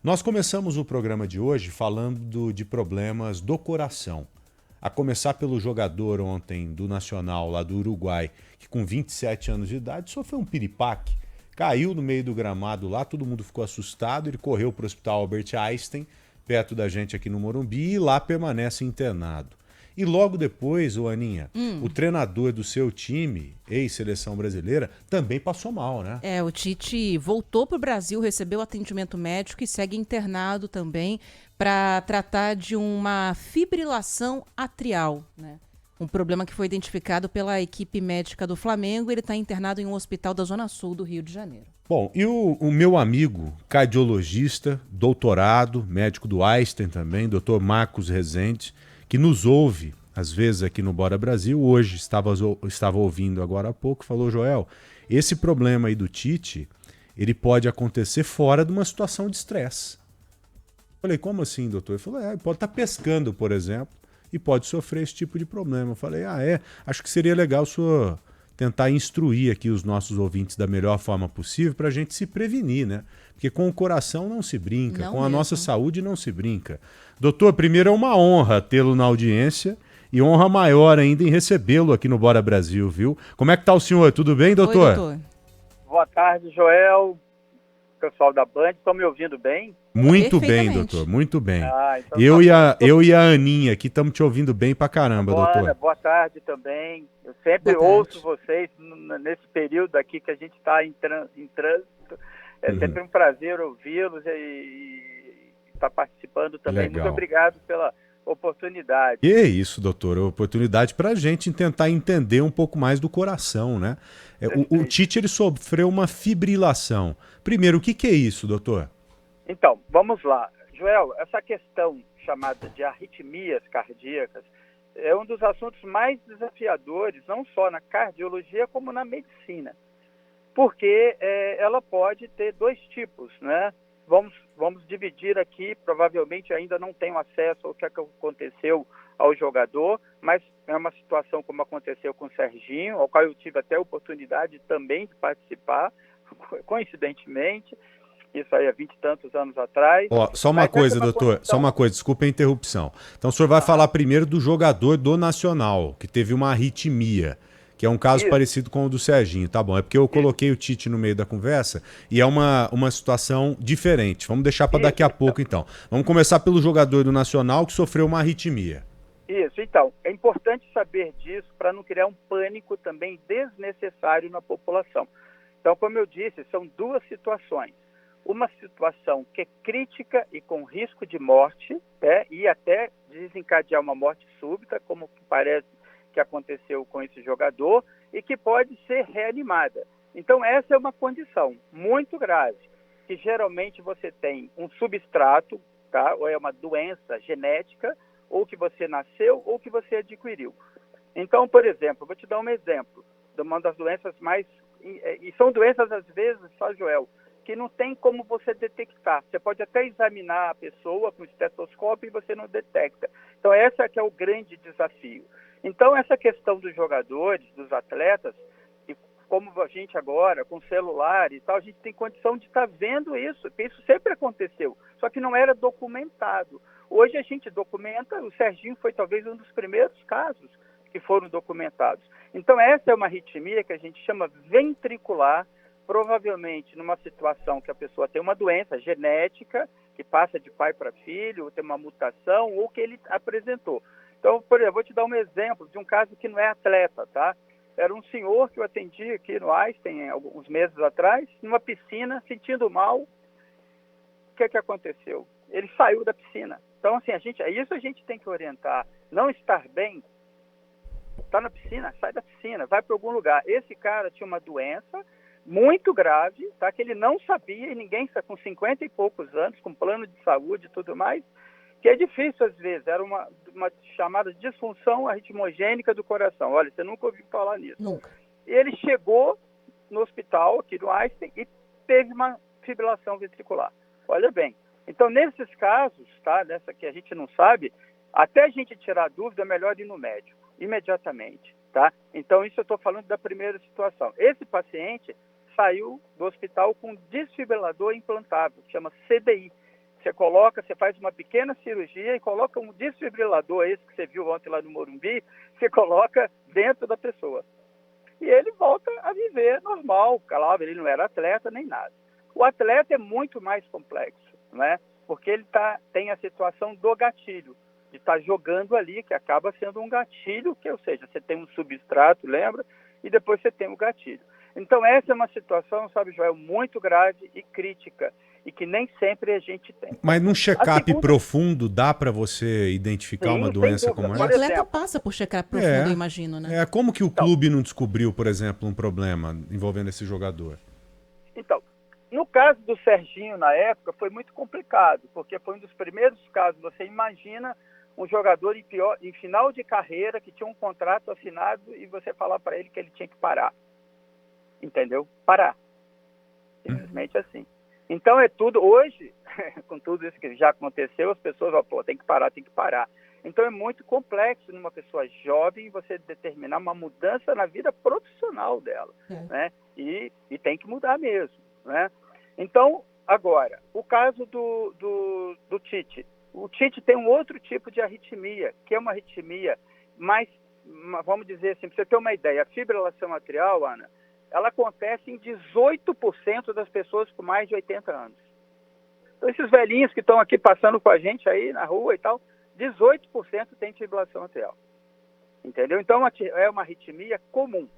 Nós começamos o programa de hoje falando de problemas do coração. A começar pelo jogador ontem do Nacional, lá do Uruguai, que com 27 anos de idade sofreu um piripaque, caiu no meio do gramado lá, todo mundo ficou assustado, ele correu para o Hospital Albert Einstein, perto da gente aqui no Morumbi, e lá permanece internado. E logo depois, ô Aninha, o treinador do seu time, ex-seleção brasileira, também passou mal, né? O Tite voltou para o Brasil, recebeu atendimento médico e segue internado também para tratar de uma fibrilação atrial, né? Um problema que foi identificado pela equipe médica do Flamengo. Ele está internado em um hospital da Zona Sul do Rio de Janeiro. Bom, e o meu amigo cardiologista, doutorado, médico do Einstein também, doutor Marcos Rezende, que nos ouve, às vezes, aqui no Bora Brasil, hoje estava ouvindo agora há pouco, falou: Joel, esse problema aí do Tite, ele pode acontecer fora de uma situação de estresse. Falei: como assim, doutor? Ele falou: ele pode estar pescando, por exemplo, e pode sofrer esse tipo de problema. Eu falei: acho que seria legal o senhor tentar instruir aqui os nossos ouvintes da melhor forma possível para a gente se prevenir, né? Porque com o coração não se brinca, Não com a mesmo. nossa saúde não se brinca. Doutor, primeiro é uma honra tê-lo na audiência e honra maior ainda em recebê-lo aqui no Bora Brasil, viu? Como é que tá o senhor? Tudo bem, doutor? Oi, doutor. Boa tarde, Joel, pessoal da Band, estão me ouvindo bem? Muito bem, Perfeitamente. doutor, muito bem. Então Eu e a Aninha aqui estamos te ouvindo bem pra caramba, doutor. boa tarde também. Eu sempre Boa tarde. ouço vocês nesse período aqui que a gente está em trânsito. É sempre um prazer ouvi-los e estar participando também. Legal. Muito obrigado pela oportunidade. Que isso, doutor, oportunidade pra gente tentar entender um pouco mais do coração, né? O Tite, ele sofreu uma fibrilação. Primeiro, o que é isso, doutor? Então, vamos lá. Joel, essa questão chamada de arritmias cardíacas é um dos assuntos mais desafiadores, não só na cardiologia, como na medicina. Porque ela pode ter dois tipos, né? Vamos dividir aqui, provavelmente ainda não tenho acesso ao que aconteceu ao jogador, mas é uma situação como aconteceu com o Serginho, ao qual eu tive até a oportunidade também de participar, coincidentemente, isso aí há 20 e tantos anos atrás. Só uma coisa, doutor, só uma coisa, desculpa a interrupção. Então o senhor vai falar primeiro do jogador do Nacional, que teve uma arritmia, que é um caso parecido com o do Serginho, tá bom? É porque eu coloquei o Tite no meio da conversa e é uma situação diferente. Vamos deixar para daqui a pouco, então. Vamos começar pelo jogador do Nacional que sofreu uma arritmia. Isso, então, é importante saber disso para não criar um pânico também desnecessário na população. Então, como eu disse, são duas situações. Uma situação que é crítica e com risco de morte, e até desencadear uma morte súbita, como parece que aconteceu com esse jogador, e que pode ser reanimada. Então, essa é uma condição muito grave, que geralmente você tem um substrato, tá? Ou é uma doença genética, ou que você nasceu, ou que você adquiriu. Então, por exemplo, vou te dar um exemplo de uma das doenças mais... E são doenças, às vezes, só, Joel, que não tem como você detectar. Você pode até examinar a pessoa com estetoscópio e você não detecta. Então, esse é que é o grande desafio. Então, essa questão dos jogadores, dos atletas, e como a gente agora, com celular e tal, a gente tem condição de estar vendo isso, porque isso sempre aconteceu, só que não era documentado. Hoje a gente documenta, o Serginho foi talvez um dos primeiros casos que foram documentados. Então, essa é uma arritmia que a gente chama ventricular, provavelmente numa situação que a pessoa tem uma doença genética, que passa de pai para filho, ou tem uma mutação, ou que ele apresentou. Então, por exemplo, vou te dar um exemplo de um caso que não é atleta, tá? Era um senhor que eu atendi aqui no Einstein, alguns meses atrás, numa piscina, sentindo mal. O que aconteceu? Ele saiu da piscina. Então, assim, isso a gente tem que orientar. Não estar bem, está na piscina, sai da piscina, vai para algum lugar. Esse cara tinha uma doença muito grave, tá? Que ele não sabia, e ninguém está com 50 e poucos anos, com plano de saúde e tudo mais, que é difícil às vezes, era uma chamada disfunção arritmogênica do coração. Olha, você nunca ouviu falar nisso. Nunca. E ele chegou no hospital aqui do Einstein e teve uma fibrilação ventricular. Olha bem. Então, nesses casos, tá? Nessa que a gente não sabe, até a gente tirar a dúvida, é melhor ir no médico, imediatamente, tá? Então, isso eu estou falando da primeira situação. Esse paciente saiu do hospital com desfibrilador implantável, que chama CDI. Você faz uma pequena cirurgia e coloca um desfibrilador, esse que você viu ontem lá no Morumbi, você coloca dentro da pessoa. E ele volta a viver normal, claro, ele não era atleta nem nada. O atleta é muito mais complexo, né? Porque ele tem a situação do gatilho, de estar jogando ali, que acaba sendo um gatilho, ou seja, você tem um substrato, lembra? E depois você tem o gatilho. Então essa é uma situação, sabe, Joel, muito grave e crítica, e que nem sempre a gente tem. Mas num check-up profundo dá para você identificar uma doença como essa? O essa? atleta passa por check-up profundo, eu imagino, né? Como que o clube não descobriu, por exemplo, um problema envolvendo esse jogador? Então, no caso do Serginho, na época, foi muito complicado, porque foi um dos primeiros casos. Você imagina um jogador em final de carreira, que tinha um contrato assinado, e você falar para ele que ele tinha que parar. Entendeu? Parar. Simplesmente assim. Então é tudo, hoje, com tudo isso que já aconteceu, as pessoas falam, tem que parar. Então é muito complexo numa pessoa jovem você determinar uma mudança na vida profissional dela, né? E tem que mudar mesmo, né? Então, agora, o caso do Tite. O Tite tem um outro tipo de arritmia, que é uma arritmia mais, vamos dizer assim, para você ter uma ideia, a fibrilação atrial, Ana, ela acontece em 18% das pessoas com mais de 80 anos. Então, esses velhinhos que estão aqui passando com a gente aí na rua e tal, 18% tem fibrilação atrial. Entendeu? Então, é uma arritmia comum.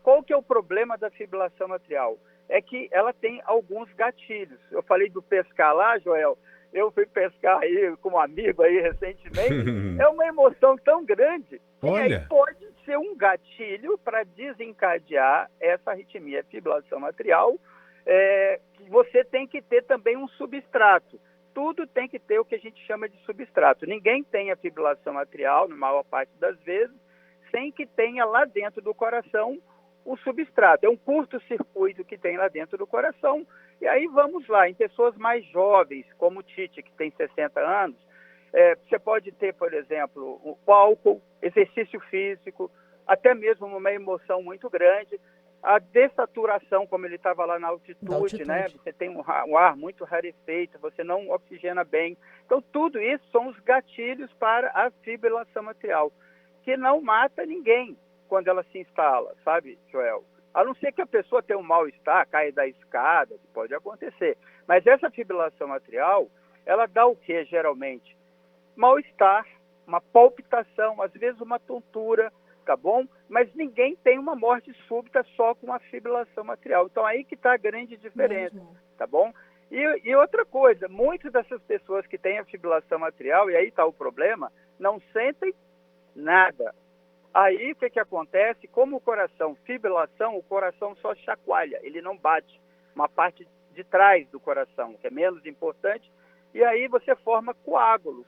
Qual que é o problema da fibrilação atrial? É que ela tem alguns gatilhos. Eu falei do pescar lá, Joel. Eu fui pescar aí com um amigo aí recentemente. É uma emoção tão grande. Olha. E aí pode ser um gatilho para desencadear essa arritmia, fibrilação atrial. Que você tem que ter também um substrato. Tudo tem que ter o que a gente chama de substrato. Ninguém tem a fibrilação atrial, na maior parte das vezes, sem que tenha lá dentro do coração o substrato. É um curto-circuito que tem lá dentro do coração. E aí vamos lá, em pessoas mais jovens, como o Tite, que tem 60 anos, você pode ter, por exemplo, o álcool, exercício físico, até mesmo uma emoção muito grande, a dessaturação, como ele estava lá na altitude, né? Você tem um ar muito rarefeito, você não oxigena bem. Então, tudo isso são os gatilhos para a fibrilação atrial, que não mata ninguém quando ela se instala, sabe, Joel? A não ser que a pessoa tenha um mal-estar, caia da escada, que pode acontecer. Mas essa fibrilação atrial, ela dá o quê, geralmente? Mal-estar, uma palpitação, às vezes uma tontura, tá bom? Mas ninguém tem uma morte súbita só com a fibrilação atrial. Então, aí que está a grande diferença, tá bom? E outra coisa, muitas dessas pessoas que têm a fibrilação atrial, e aí está o problema, não sentem nada. Aí, o que acontece? Como o coração, fibrilação, o coração só chacoalha, ele não bate. Uma parte de trás do coração, que é menos importante, e aí você forma coágulos.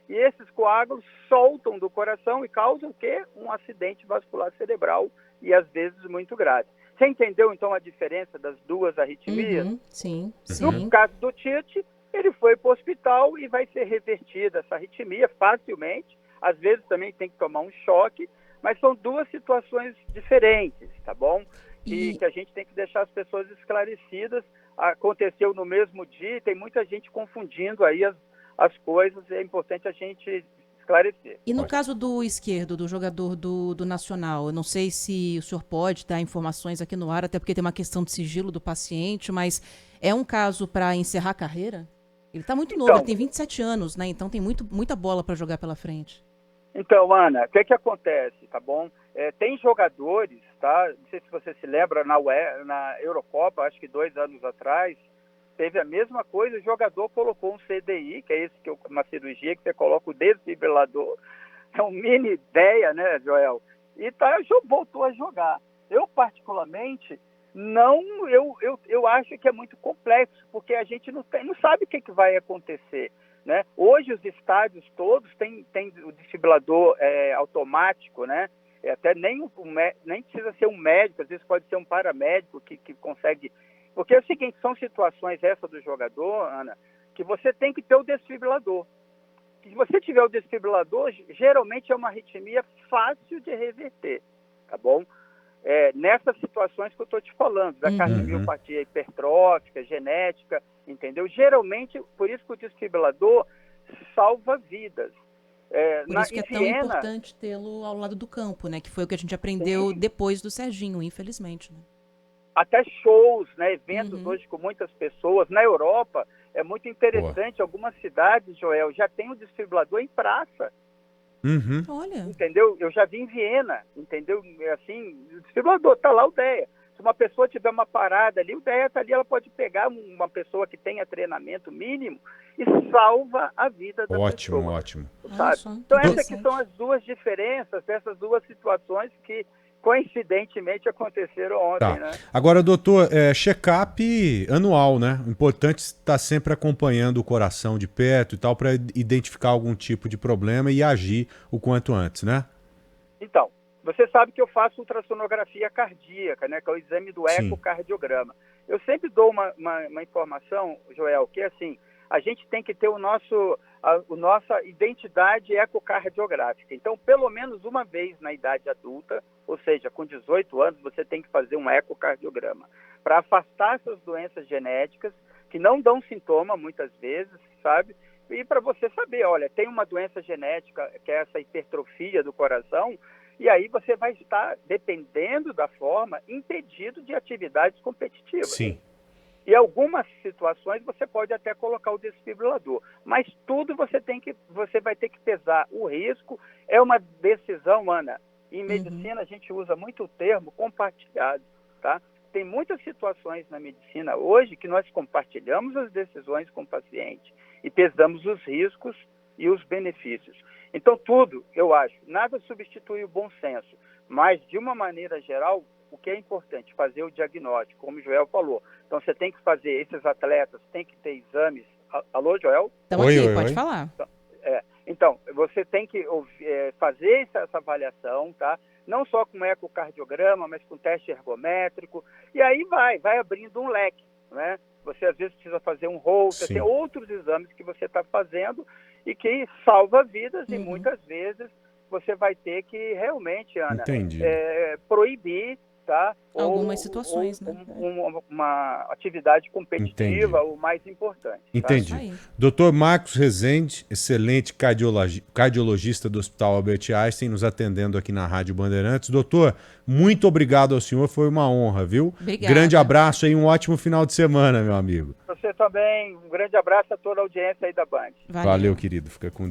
E esses coágulos soltam do coração e causam o quê? Um acidente vascular cerebral, e às vezes muito grave. Você entendeu, então, a diferença das duas arritmias? Sim. No caso do Tite, ele foi para o hospital e vai ser revertida essa arritmia facilmente. Às vezes também tem que tomar um choque, mas são duas situações diferentes, tá bom? E que a gente tem que deixar as pessoas esclarecidas. Aconteceu no mesmo dia e tem muita gente confundindo aí as coisas, é importante a gente esclarecer. E no caso do esquerdo, do jogador do Nacional, eu não sei se o senhor pode dar informações aqui no ar, até porque tem uma questão de sigilo do paciente, mas é um caso para encerrar a carreira? Ele está muito novo, ele tem 27 anos, né? Então tem muita bola para jogar pela frente. Então, Ana, o que acontece, tá bom? Tem jogadores, tá? Não sei se você se lembra, na Eurocopa, acho que 2 anos atrás, teve a mesma coisa, o jogador colocou um CDI, que é uma cirurgia que você coloca o desfibrilador, é um mini ideia, né, Joel? E voltou a jogar. Eu, particularmente, eu acho que é muito complexo, porque a gente não sabe o que vai acontecer. Né? Hoje os estádios todos têm o desfibrilador automático, né? Até nem precisa ser um médico, às vezes pode ser um paramédico que consegue. Porque é o seguinte, são situações essa do jogador, Ana, que você tem que ter o desfibrilador. Se você tiver o desfibrilador, geralmente é uma arritmia fácil de reverter, tá bom? Nessas situações que eu estou te falando, da cardiomiopatia hipertrófica, genética, entendeu? Geralmente, por isso que o desfibrilador salva vidas. Por isso que é tão importante tê-lo ao lado do campo, né? Que foi o que a gente aprendeu depois do Serginho, infelizmente, né? Até shows, né, eventos hoje com muitas pessoas. Na Europa, é muito interessante, algumas cidades, Joel, já tem o desfibrilador em praça. Olha. Entendeu? Eu já vi em Viena, entendeu? Assim, o desfibrilador, tá lá o DEA. Se uma pessoa tiver uma parada ali, o DEA tá ali, ela pode pegar uma pessoa que tenha treinamento mínimo e salva a vida da pessoa. Ótimo. Sabe? Então essas que são as duas diferenças dessas duas situações que coincidentemente aconteceram ontem, né? Agora, doutor, check-up anual, né? Importante estar sempre acompanhando o coração de perto e tal para identificar algum tipo de problema e agir o quanto antes, né? Então, você sabe que eu faço ultrassonografia cardíaca, né? Que é o exame do ecocardiograma. Eu sempre dou uma informação, Joel, que é assim, a gente tem que ter a nossa identidade ecocardiográfica. Então, pelo menos uma vez na idade adulta, ou seja, com 18 anos, você tem que fazer um ecocardiograma para afastar essas doenças genéticas que não dão sintoma muitas vezes, sabe? E para você saber, olha, tem uma doença genética que é essa hipertrofia do coração, e aí você vai estar, dependendo da forma, impedido de atividades competitivas. Sim. E algumas situações você pode até colocar o desfibrilador, mas tudo você vai ter que pesar o risco. É uma decisão, Ana. Em medicina a gente usa muito o termo compartilhado, tá? Tem muitas situações na medicina hoje que nós compartilhamos as decisões com o paciente e pesamos os riscos e os benefícios. Então tudo, eu acho, nada substitui o bom senso, mas de uma maneira geral, o que é importante? Fazer o diagnóstico, como o Joel falou. Então, você tem que fazer, esses atletas têm que ter exames. Alô, Joel? Estamos aqui, pode falar. Então, você tem que fazer essa avaliação, tá? Não só com ecocardiograma, mas com teste ergométrico. E aí vai abrindo um leque, né? Você, às vezes, precisa fazer um Holter, tem outros exames que você está fazendo e que salva vidas e muitas vezes você vai ter que realmente, Ana, proibir, tá? Algumas situações, né? Uma atividade competitiva, o mais importante. Entendi. Tá? Dr. Marcos Rezende, excelente cardiologista do Hospital Albert Einstein, nos atendendo aqui na Rádio Bandeirantes. Doutor, muito obrigado ao senhor, foi uma honra, viu? Obrigada. Grande abraço e um ótimo final de semana, meu amigo. Você também, um grande abraço a toda a audiência aí da Band. Valeu, querido. Fica com